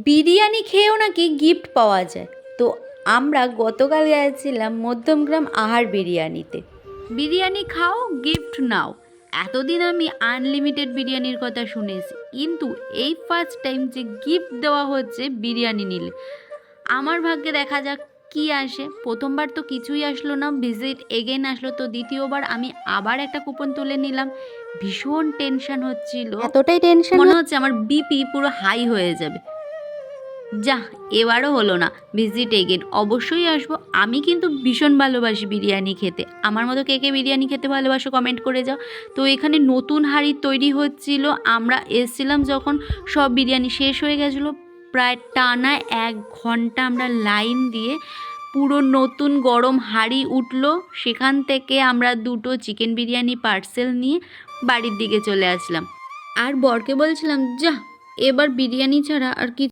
বিরিয়ানি খেয়েও নাকি গিফট পাওয়া যায়। তো আমরা গতকাল গেছিলাম মধ্যমগ্রাম আহার বিরিয়ানিতে। বিরিয়ানি খাও গিফট নাও, এতদিন আমি আনলিমিটেড বিরিয়ানির কথা শুনেছি, কিন্তু এই ফার্স্ট টাইম যে গিফট দেওয়া হচ্ছে বিরিয়ানি নিলে। আমার ভাগ্যে দেখা যাক কি আসে। প্রথমবার তো কিছুই আসলো না, ভিজিট এগেন আসলো, তো দ্বিতীয়বার আমি আবার একটা কুপন তুলে নিলাম। ভীষণ টেনশন হচ্ছিল, এতটাই টেনশন মনে হচ্ছে আমার বিপি পুরো হাই হয়ে যাবে। যা, এবারও হলো না, ভিজিট এগেন অবশ্যই আসবো। আমি কিন্তু ভীষণ ভালোবাসি বিরিয়ানি খেতে। আমার মতো কে কে বিরিয়ানি খেতে ভালোবাসো কমেন্ট করে যাও। তো এখানে নতুন হাঁড়ি তৈরি হচ্ছিল, আমরা এসছিলাম যখন সব বিরিয়ানি শেষ হয়ে গেছিলো। প্রায় টানা 1 ঘন্টা আমরা লাইন দিয়ে পুরো নতুন গরম হাঁড়ি উঠলো। সেখান থেকে আমরা 2টো চিকেন বিরিয়ানি পার্সেল নিয়ে বাড়ির দিকে চলে আসলাম। আর বরকে বলছিলাম, যা এবার বিরিয়ানি ছাড়া আর কি